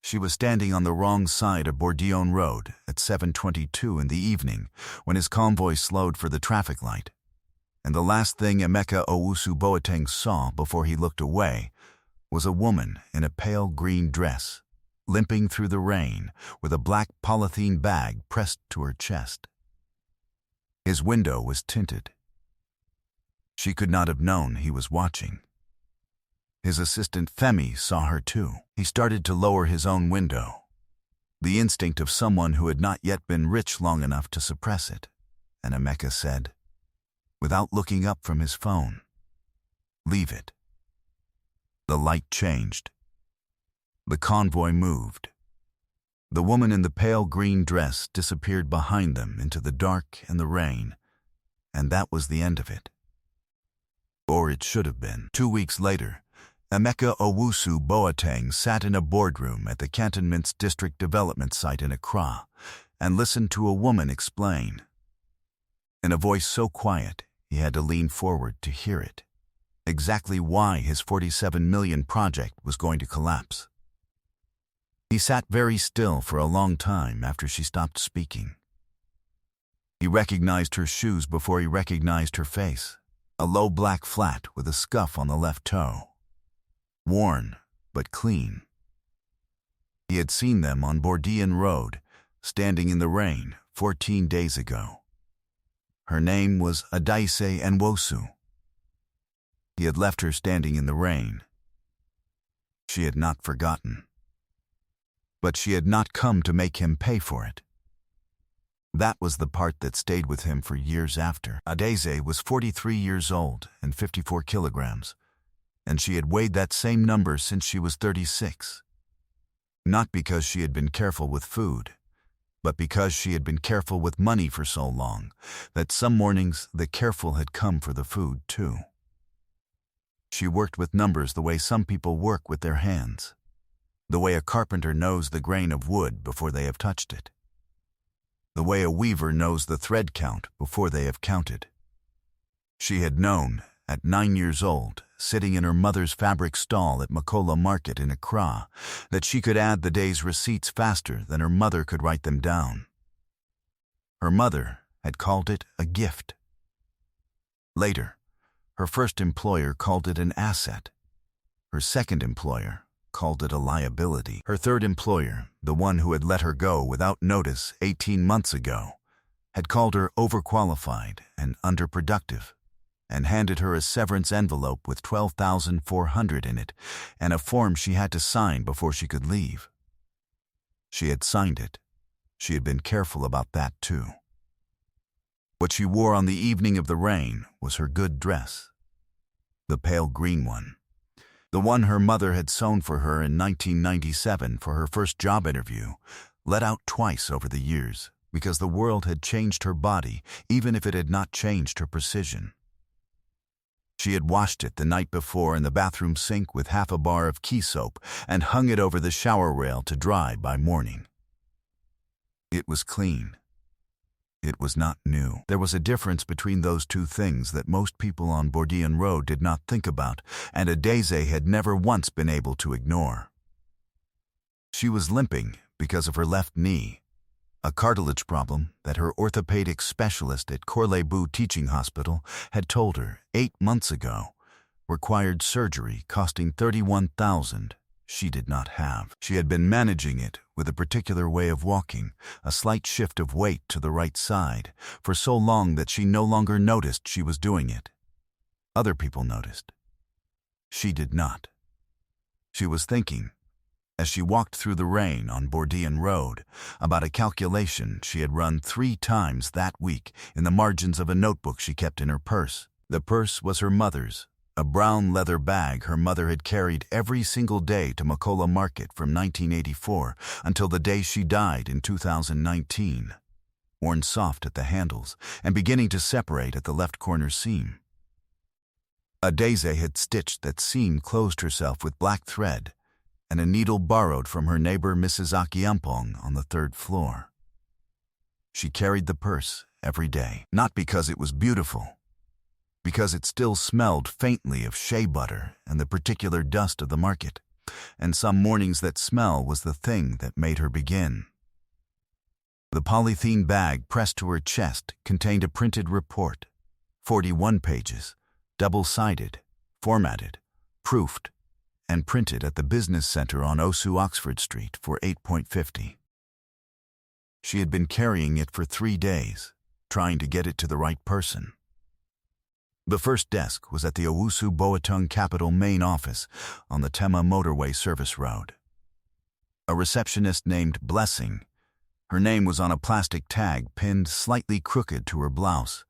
She was standing on the wrong side of Bourdion Road at 7:22 in the evening when his convoy slowed for the traffic light. And the last thing Emeka Owusu Boateng saw before he looked away was a woman in a pale green dress, limping through the rain with a black polythene bag pressed to her chest. His window was tinted. She could not have known he was watching. His assistant Femi saw her too. He started to lower his own window, the instinct of someone who had not yet been rich long enough to suppress it, and Emeka said, without looking up from his phone, "Leave it." The light changed. The convoy moved. The woman in the pale green dress disappeared behind them into the dark and the rain, and that was the end of it. Or it should have been. 2 weeks later, Emeka Owusu Boateng sat in a boardroom at the Cantonment's district development site in Accra and listened to a woman explain. In a voice so quiet, he had to lean forward to hear it, exactly why his 47 million project was going to collapse. He sat very still for a long time after she stopped speaking. He recognized her shoes before he recognized her face, a low black flat with a scuff on the left toe. Worn, but clean. He had seen them on Bourdion Road, standing in the rain 14 days ago. Her name was Adaise Nwosu. He had left her standing in the rain. She had not forgotten. But she had not come to make him pay for it. That was the part that stayed with him for years after. Adaise was 43 years old and 54 kilograms, and she had weighed that same number since she was 36. Not because she had been careful with food, but because she had been careful with money for so long that some mornings the careful had come for the food too. She worked with numbers the way some people work with their hands, the way a carpenter knows the grain of wood before they have touched it, the way a weaver knows the thread count before they have counted. She had known, at 9 years old, sitting in her mother's fabric stall at Makola Market in Accra, that she could add the day's receipts faster than her mother could write them down. Her mother had called it a gift. Later, her first employer called it an asset. Her second employer called it a liability. Her third employer, the one who had let her go without notice 18 months ago, had called her overqualified and underproductive, and handed her a severance envelope with $12,400 in it and a form she had to sign before she could leave. She had signed it. She had been careful about that too. What she wore on the evening of the rain was her good dress, the pale green one, the one her mother had sewn for her in 1997 for her first job interview, let out twice over the years because the world had changed her body even if it had not changed her precision. She had washed it the night before in the bathroom sink with half a bar of key soap and hung it over the shower rail to dry by morning. It was clean. It was not new. There was a difference between those two things that most people on Bourdion Road did not think about, and Adaise had never once been able to ignore. She was limping because of her left knee, a cartilage problem that her orthopedic specialist at Corlebu Teaching Hospital had told her 8 months ago required surgery costing $31,000 she did not have. She had been managing it with a particular way of walking, a slight shift of weight to the right side, for so long that she no longer noticed she was doing it. Other people noticed. She did not. She was thinking, as she walked through the rain on Bourdion Road, about a calculation she had run 3 times that week in the margins of a notebook she kept in her purse. The purse was her mother's, a brown leather bag her mother had carried every single day to Makola Market from 1984 until the day she died in 2019, worn soft at the handles and beginning to separate at the left corner seam. Adaise had stitched that seam closed herself with black thread and a needle borrowed from her neighbor Mrs. Akiampong on the 3rd floor. She carried the purse every day, not because it was beautiful, because it still smelled faintly of shea butter and the particular dust of the market. and some mornings that smell was the thing that made her begin. The polythene bag pressed to her chest contained a printed report, 41 pages, double-sided, formatted, proofed, and printed at the business center on Osu Oxford Street for $8.50. She had been carrying it for 3 days, trying to get it to the right person. The first desk was at the Owusu Boateng Capital main office on the Tema Motorway Service Road. A receptionist named Blessing, her name was on a plastic tag pinned slightly crooked to her blouse,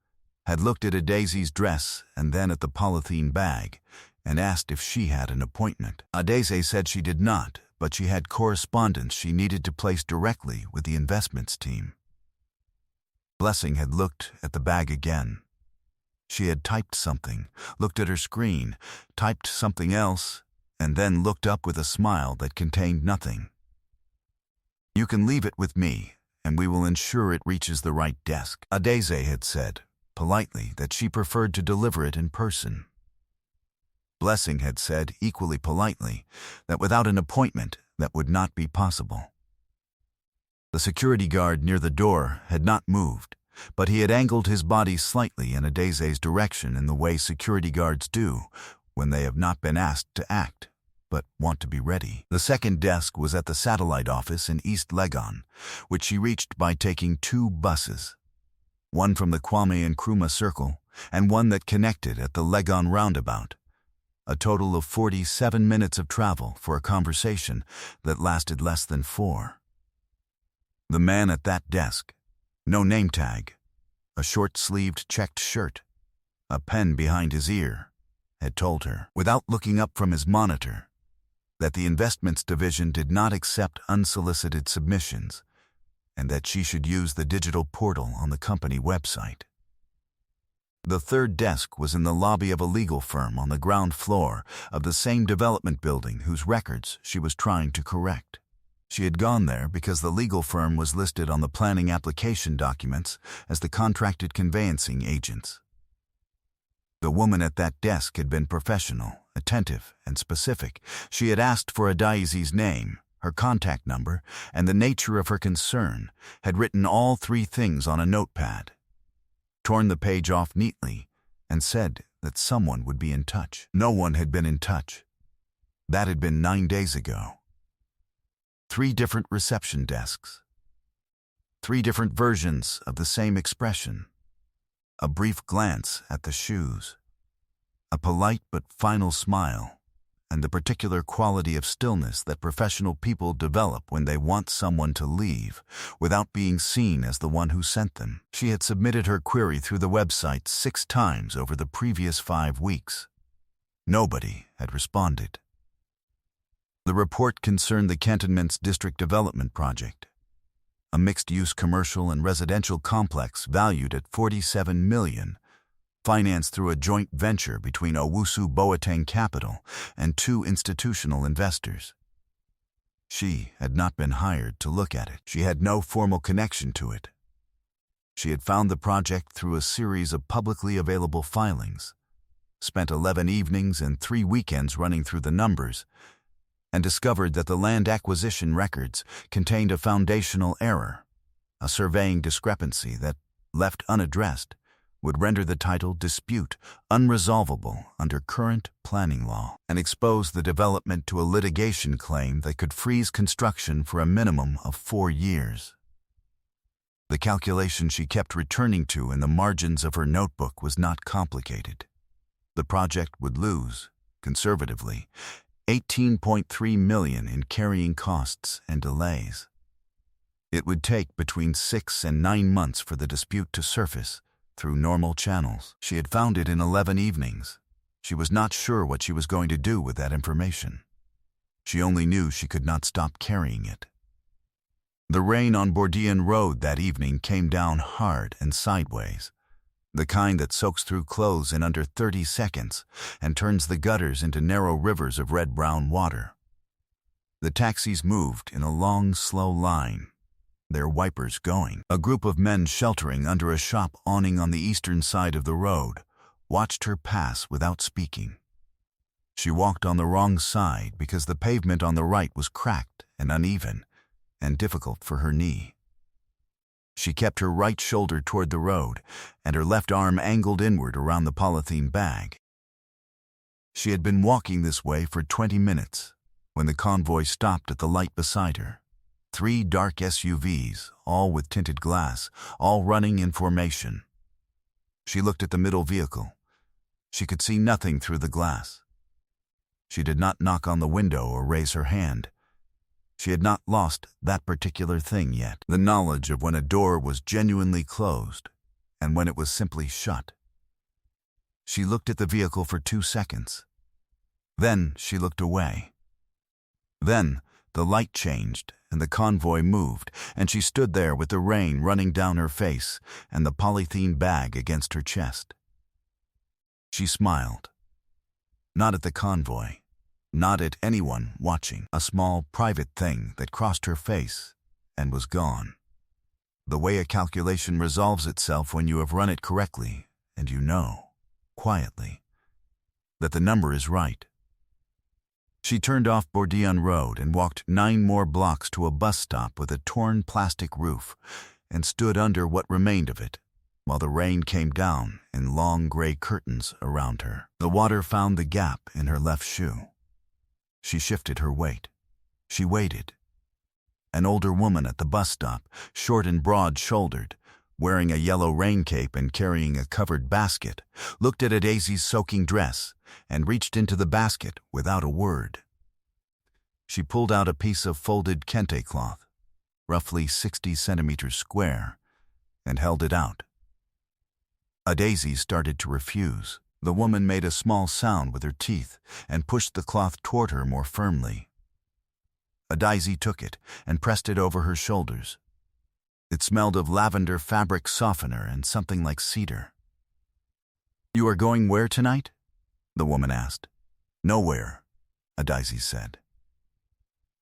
had looked at Adese's dress and then at the polythene bag, and asked if she had an appointment. Adese said she did not, but she had correspondence she needed to place directly with the investments team. Blessing had looked at the bag again. She had typed something, looked at her screen, typed something else, and then looked up with a smile that contained nothing. "You can leave it with me, and we will ensure it reaches the right desk." Adese had said, politely, that she preferred to deliver it in person. Blessing had said, equally politely, that without an appointment, that would not be possible. The security guard near the door had not moved, but he had angled his body slightly in Adese's direction in the way security guards do when they have not been asked to act, but want to be ready. The second desk was at the satellite office in East Legon, which she reached by taking 2 buses, one from the Kwame Nkrumah Circle and one that connected at the Legon roundabout. A total of 47 minutes of travel for a conversation that lasted less than 4. The man at that desk, no name tag, a short-sleeved checked shirt, a pen behind his ear, had told her, without looking up from his monitor, that the investments division did not accept unsolicited submissions and that she should use the digital portal on the company website. The third desk was in the lobby of a legal firm on the ground floor of the same development building whose records she was trying to correct. She had gone there because the legal firm was listed on the planning application documents as the contracted conveyancing agents. The woman at that desk had been professional, attentive, and specific. She had asked for Adaizi's name, her contact number, and the nature of her concern, had written all 3 things on a notepad, torn the page off neatly, and said that someone would be in touch. No one had been in touch. That had been 9 days ago. 3 different reception desks. 3 different versions of the same expression. A brief glance at the shoes. A polite but final smile, and the particular quality of stillness that professional people develop when they want someone to leave without being seen as the one who sent them. She had submitted her query through the website 6 times over the previous 5 weeks. Nobody had responded. The report concerned the Cantonment's district development project, a mixed-use commercial and residential complex valued at $47 million, financed through a joint venture between Owusu Boateng Capital and 2 institutional investors. She had not been hired to look at it. She had no formal connection to it. She had found the project through a series of publicly available filings, spent 11 evenings and 3 weekends running through the numbers, and discovered that the land acquisition records contained a foundational error, a surveying discrepancy that, left unaddressed, would render the title dispute unresolvable under current planning law and expose the development to a litigation claim that could freeze construction for a minimum of 4 years. The calculation she kept returning to in the margins of her notebook was not complicated. The project would lose, conservatively, $18.3 million in carrying costs and delays. It would take between 6 and 9 months for the dispute to surface through normal channels. She had found it in 11 evenings. She was not sure what she was going to do with that information. She only knew she could not stop carrying it. The rain on Bourdieu Road that evening came down hard and sideways, the kind that soaks through clothes in under 30 seconds and turns the gutters into narrow rivers of red-brown water. The taxis moved in a long, slow line, their wipers going. A group of men sheltering under a shop awning on the eastern side of the road watched her pass without speaking. She walked on the wrong side because the pavement on the right was cracked and uneven and difficult for her knee. She kept her right shoulder toward the road and her left arm angled inward around the polythene bag. She had been walking this way for 20 minutes when the convoy stopped at the light beside her. 3 dark SUVs, all with tinted glass, all running in formation. She looked at the middle vehicle. She could see nothing through the glass. She did not knock on the window or raise her hand. She had not lost that particular thing yet, the knowledge of when a door was genuinely closed and when it was simply shut. She looked at the vehicle for 2 seconds. Then she looked away. Then the light changed and the convoy moved, and she stood there with the rain running down her face and the polythene bag against her chest. She smiled. Not at the convoy, not at anyone watching, a small private thing that crossed her face and was gone. The way a calculation resolves itself when you have run it correctly and you know, quietly, that the number is right. She turned off Bourdieu Road and walked 9 more blocks to a bus stop with a torn plastic roof and stood under what remained of it, while the rain came down in long gray curtains around her. The water found the gap in her left shoe. She shifted her weight. She waited. An older woman at the bus stop, short and broad-shouldered, wearing a yellow rain cape and carrying a covered basket, looked at Daisy's soaking dress and reached into the basket without a word. She pulled out a piece of folded kente cloth, roughly 60 centimeters square, and held it out. Daisy started to refuse. The woman made a small sound with her teeth and pushed the cloth toward her more firmly. Daisy took it and pressed it over her shoulders. It smelled of lavender fabric softener and something like cedar. "You are going where tonight?" the woman asked. "Nowhere," Daisy said.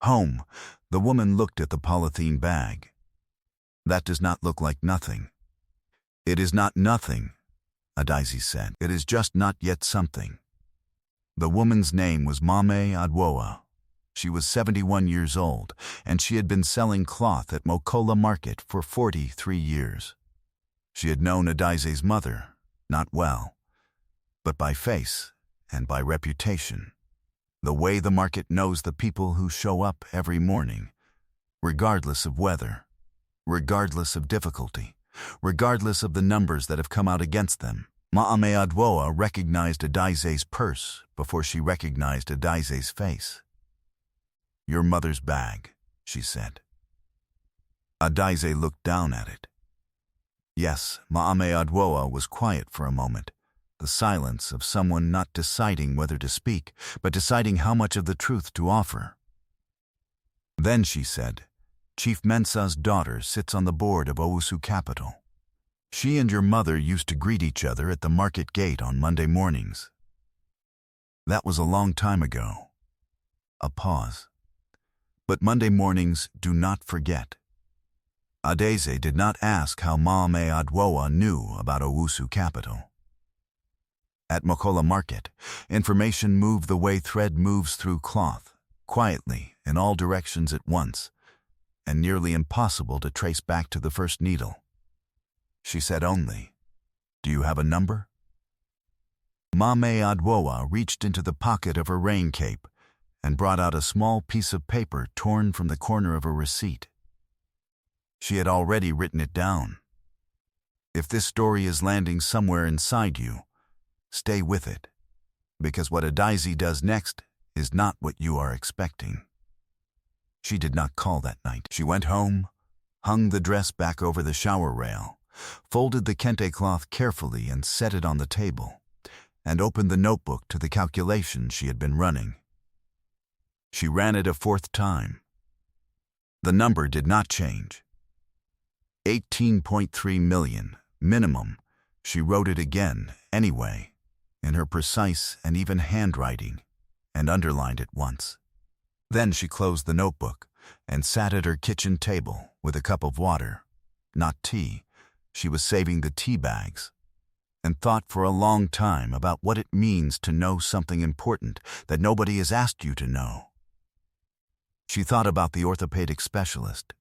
"Home." The woman looked at the polythene bag. "That does not look like nothing." "It is not nothing," Daisy said. "It is just not yet something." The woman's name was Mame Adwoa. She was 71 years old, and she had been selling cloth at Mokola Market for 43 years. She had known Adaize's mother, not well, but by face and by reputation, the way the market knows the people who show up every morning, regardless of weather, regardless of difficulty, regardless of the numbers that have come out against them. Mame Adwoa recognized Adaize's purse before she recognized Adaize's face. "Your mother's bag," she said. Adaize looked down at it. Yes, Mame Adwoa was quiet for a moment, the silence of someone not deciding whether to speak, but deciding how much of the truth to offer. Then she said, "Chief Mensah's daughter sits on the board of Owusu Capital. She and your mother used to greet each other at the market gate on Monday mornings." That was a long time ago. A pause. But Monday mornings do not forget. Adaize did not ask how Mame Adwoa knew about Owusu Capital. At Mokola Market, information moved the way thread moves through cloth, quietly, in all directions at once, and nearly impossible to trace back to the first needle. She said only, "Do you have a number?" Mame Adwoa reached into the pocket of her rain cape and brought out a small piece of paper torn from the corner of a receipt. She had already written it down. If this story is landing somewhere inside you, stay with it, because what Adaize does next is not what you are expecting. She did not call that night. She went home, hung the dress back over the shower rail, folded the kente cloth carefully and set it on the table, and opened the notebook to the calculation she had been running. She ran it a 4th time. The number did not change. 18.3 million, minimum. She wrote it again, anyway, in her precise and even handwriting, and underlined it once. Then she closed the notebook and sat at her kitchen table with a cup of water, not tea. She was saving the tea bags. and thought for a long time about what it means to know something important that nobody has asked you to know. She thought about the orthopedic specialist.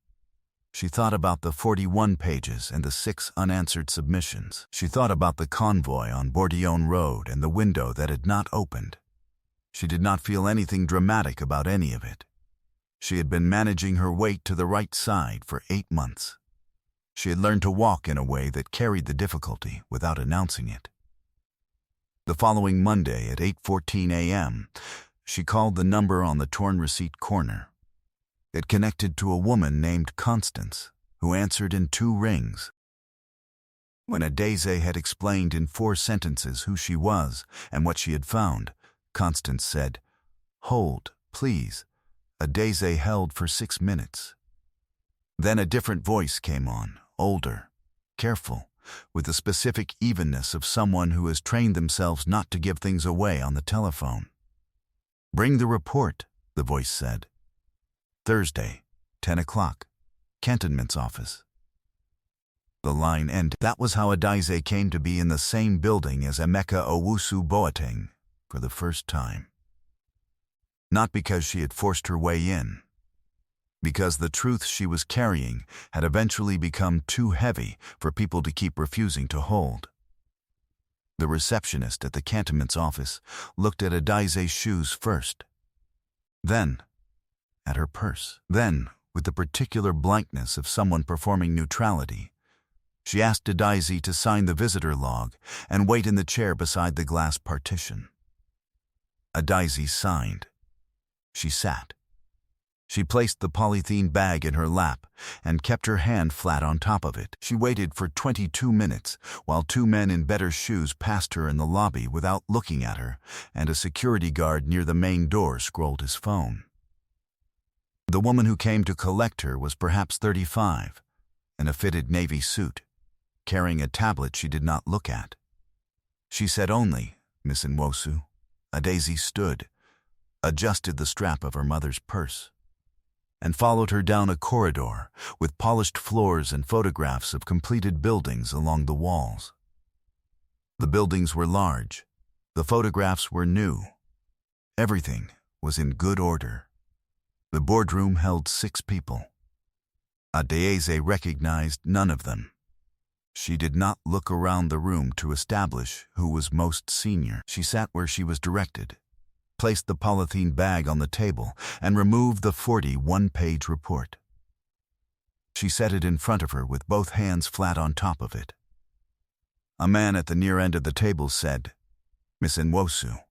She thought about the 41 pages and the 6 unanswered submissions. She thought about the convoy on Bordillon Road and the window that had not opened. She did not feel anything dramatic about any of it. She had been managing her weight to the right side for 8 months. She had learned to walk in a way that carried the difficulty without announcing it. The following Monday at 8:14 a.m., she called the number on the torn receipt corner. It connected to a woman named Constance, who answered in 2 rings. When Adese had explained in 4 sentences who she was and what she had found, Constance said, "Hold, please." Adese held for 6 minutes. Then a different voice came on, older, careful, with the specific evenness of someone who has trained themselves not to give things away on the telephone. "Bring the report," the voice said. "Thursday, 10 o'clock, Cantonment's office." The line ended. That was how Adese came to be in the same building as Emeka Owusu Boateng for the first time. Not because she had forced her way in, because the truth she was carrying had eventually become too heavy for people to keep refusing to hold. The receptionist at the Cantonment's office looked at Adese's shoes first, then at her purse. Then, with the particular blankness of someone performing neutrality, she asked Adese to sign the visitor log and wait in the chair beside the glass partition. Adese signed. She sat. She placed the polythene bag in her lap and kept her hand flat on top of it. She waited for 22 minutes while 2 men in better shoes passed her in the lobby without looking at her, and a security guard near the main door scrolled his phone. The woman who came to collect her was perhaps 35, in a fitted navy suit, carrying a tablet she did not look at. She said only, "Miss Nwosu." Adese stood, adjusted the strap of her mother's purse, and followed her down a corridor with polished floors and photographs of completed buildings along the walls. The buildings were large. The photographs were new. Everything was in good order. The boardroom held 6 people. Adese recognized none of them. She did not look around the room to establish who was most senior. She sat where she was directed, placed the polythene bag on the table, and removed the 41-page report. She set it in front of her with both hands flat on top of it. A man at the near end of the table said, "Miss Nwosu,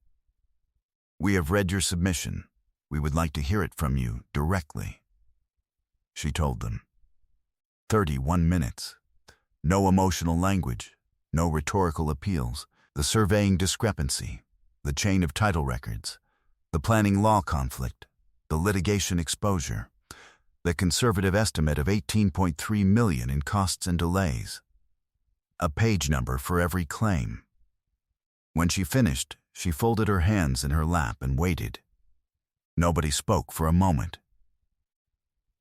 we have read your submission. We would like to hear it from you directly." She told them. 31 minutes. No emotional language, no rhetorical appeals, the surveying discrepancy, the chain of title records, the planning law conflict, the litigation exposure, the conservative estimate of 18.3 million in costs and delays. A page number for every claim. When she finished, she folded her hands in her lap and waited. Nobody spoke for a moment.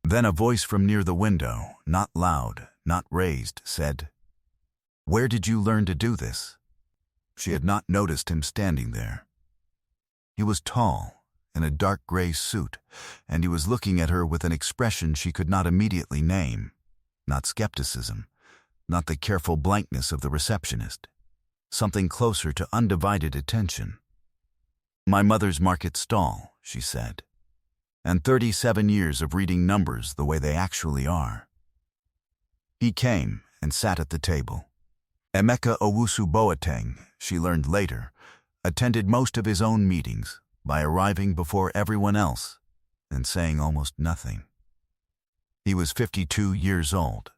Then a voice from near the window, not loud, not raised, said, "Where did you learn to do this?" She had not noticed him standing there. He was tall, in a dark gray suit, and he was looking at her with an expression she could not immediately name. Not skepticism, not the careful blankness of the receptionist. Something closer to undivided attention. "My mother's market stall," she said, "and 37 years of reading numbers the way they actually are." He came and sat at the table. Emeka Owusu Boateng, she learned later, attended most of his own meetings by arriving before everyone else and saying almost nothing. He was 52 years old.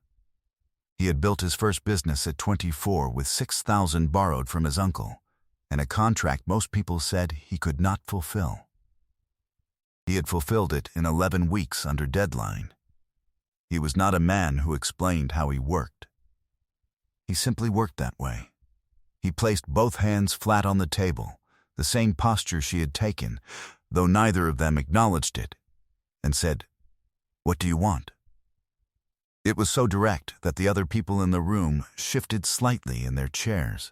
He had built his first business at 24 with 6,000 borrowed from his uncle, and a contract most people said he could not fulfill. He had fulfilled it in 11 weeks under deadline. He was not a man who explained how he worked. He simply worked that way. He placed both hands flat on the table, the same posture she had taken, though neither of them acknowledged it, and said, "What do you want?" It was so direct that the other people in the room shifted slightly in their chairs.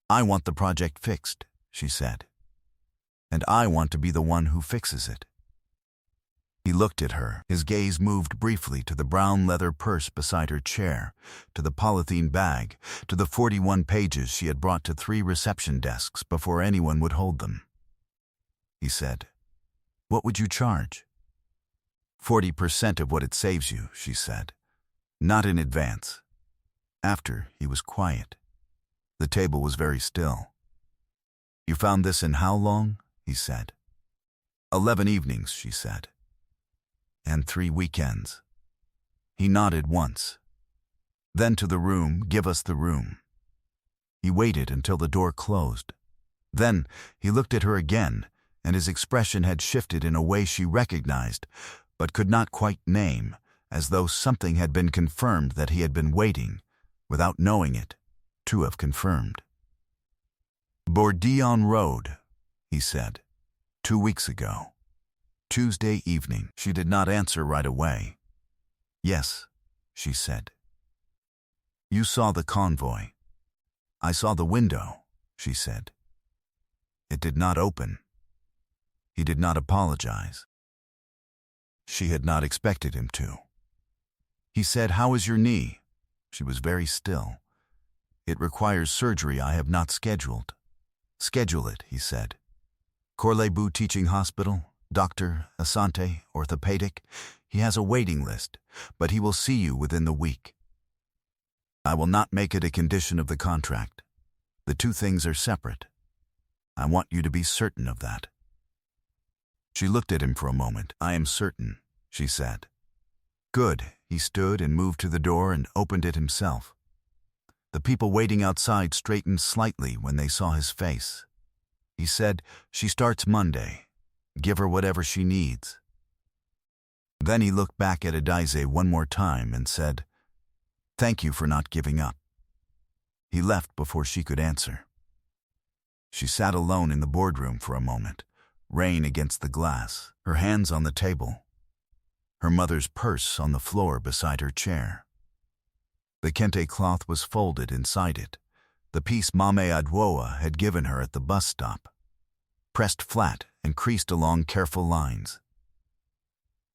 I want the project fixed, she said. And I want to be the one who fixes it. He looked at her. His gaze moved briefly to the brown leather purse beside her chair, to the polythene bag, to the 41 pages she had brought to 3 reception desks before anyone would hold them. He said, "What would you charge?" 40% of what it saves you, she said. Not in advance. After, he was quiet. The table was very still. You found this in how long? He said. 11 evenings, she said. And 3 weekends. He nodded once. Then to the room, give us the room. He waited until the door closed. Then he looked at her again, and his expression had shifted in a way she recognized, but could not quite name, as though something had been confirmed that he had been waiting, without knowing it, to have confirmed. Bourdion Road, he said, 2 weeks ago. Tuesday evening. She did not answer right away. Yes, she said. You saw the convoy. I saw the window, she said. It did not open. He did not apologize. She had not expected him to. He said, "How is your knee?" She was very still. "It requires surgery I have not scheduled." "Schedule it," he said. "Corlebu Teaching Hospital, Dr. Asante, orthopedic. He has a waiting list, but he will see you within the week. I will not make it a condition of the contract. The 2 things are separate. I want you to be certain of that." She looked at him for a moment. "I am certain," she said. "Good." He stood and moved to the door and opened it himself. The people waiting outside straightened slightly when they saw his face. He said, "She starts Monday. Give her whatever she needs." Then he looked back at Adaize one more time and said, "Thank you for not giving up." He left before she could answer. She sat alone in the boardroom for a moment, rain against the glass, her hands on the table, her mother's purse on the floor beside her chair. The kente cloth was folded inside it, the piece Mame Adwoa had given her at the bus stop, pressed flat and creased along careful lines.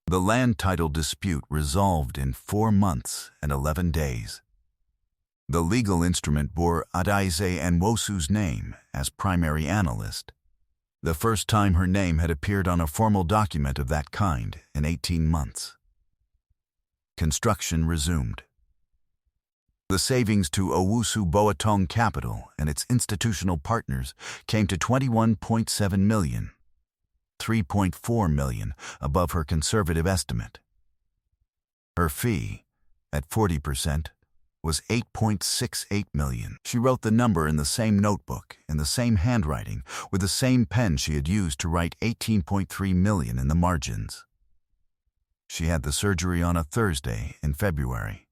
The land title dispute resolved in 4 months and 11 days. The legal instrument bore Adaize Nwosu's name as primary analyst, the first time her name had appeared on a formal document of that kind in 18 months. Construction resumed. The savings to Owusu Boateng Capital and its institutional partners came to 21.7 million, 3.4 million above her conservative estimate. Her fee, at 40%, was 8.68 million. She wrote the number in the same notebook, in the same handwriting, with the same pen she had used to write 18.3 million in the margins. She had the surgery on a Thursday in February.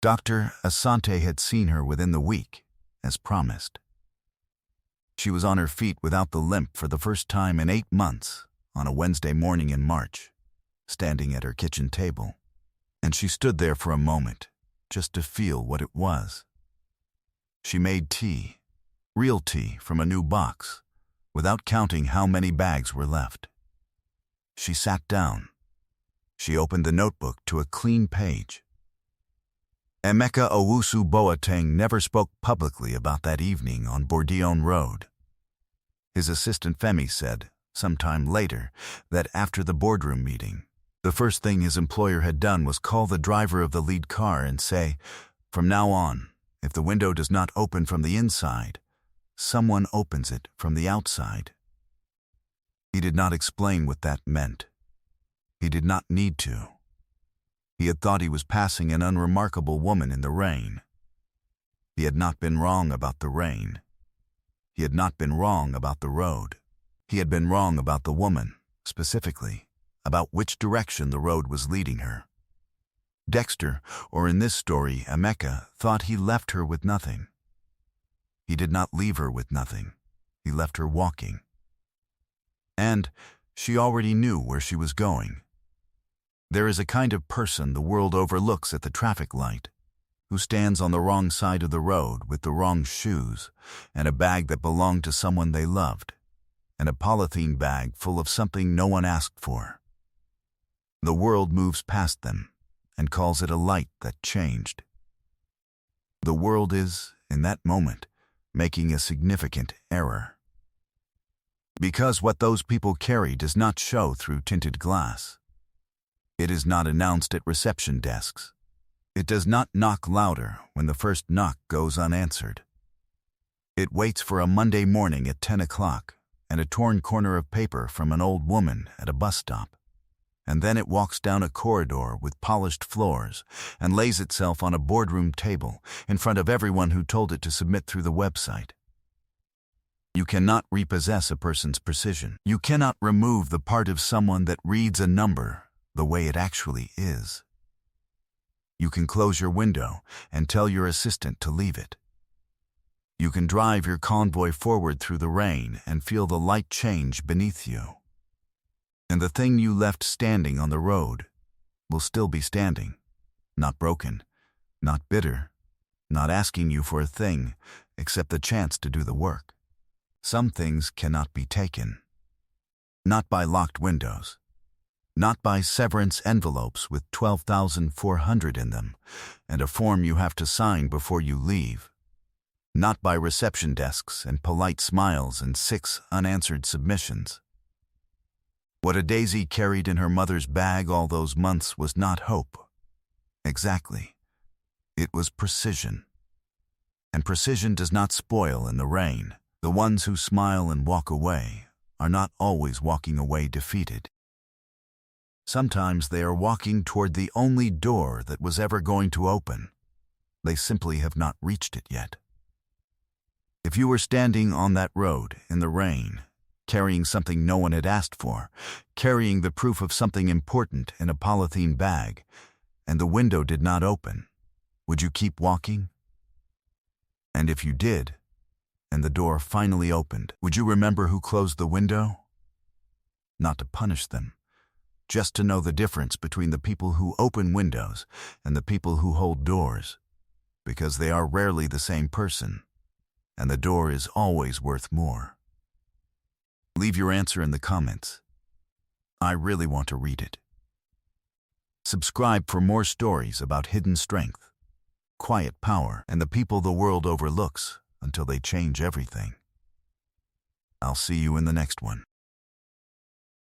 Dr. Asante had seen her within the week, as promised. She was on her feet without the limp for the first time in 8 months on a Wednesday morning in March, standing at her kitchen table, and she stood there for a moment, just to feel what it was. She made tea, real tea from a new box, without counting how many bags were left. She sat down. She opened the notebook to a clean page. Emeka Owusu Boateng never spoke publicly about that evening on Bourdion Road. His assistant Femi said, sometime later, that after the boardroom meeting, the first thing his employer had done was call the driver of the lead car and say, "From now on, if the window does not open from the inside, someone opens it from the outside." He did not explain what that meant. He did not need to. He had thought he was passing an unremarkable woman in the rain. He had not been wrong about the rain. He had not been wrong about the road. He had been wrong about the woman, specifically, about which direction the road was leading her. Dexter, or in this story, Emeka, thought he left her with nothing. He did not leave her with nothing. He left her walking. And she already knew where she was going. There is a kind of person the world overlooks at the traffic light. who stands on the wrong side of the road with the wrong shoes and a bag that belonged to someone they loved, and a polythene bag full of something no one asked for. The world moves past them and calls it a light that changed. The world is, in that moment, making a significant error. Because what those people carry does not show through tinted glass. It is not announced at reception desks. It does not knock louder when the first knock goes unanswered. It waits for a Monday morning at 10 o'clock and a torn corner of paper from an old woman at a bus stop. And then it walks down a corridor with polished floors and lays itself on a boardroom table in front of everyone who told it to submit through the website. You cannot repossess a person's precision. You cannot remove the part of someone that reads a number the way it actually is. You can close your window and tell your assistant to leave it. You can drive your convoy forward through the rain and feel the light change beneath you. And the thing you left standing on the road will still be standing, not broken, not bitter, not asking you for a thing except the chance to do the work. Some things cannot be taken. Not by locked windows. Not by severance envelopes with 12,400 in them and a form you have to sign before you leave. Not by reception desks and polite smiles and 6 unanswered submissions. What a Daisy carried in her mother's bag all those months was not hope. Exactly. It was precision. And precision does not spoil in the rain. The ones who smile and walk away are not always walking away defeated. Sometimes they are walking toward the only door that was ever going to open. They simply have not reached it yet. If you were standing on that road in the rain, carrying something no one had asked for, carrying the proof of something important in a polythene bag, and the window did not open, would you keep walking? And if you did, and the door finally opened, would you remember who closed the window? Not to punish them, just to know the difference between the people who open windows and the people who hold doors, because they are rarely the same person, and the door is always worth more. Leave your answer in the comments. I really want to read it. Subscribe for more stories about hidden strength, quiet power, and the people the world overlooks until they change everything. I'll see you in the next one.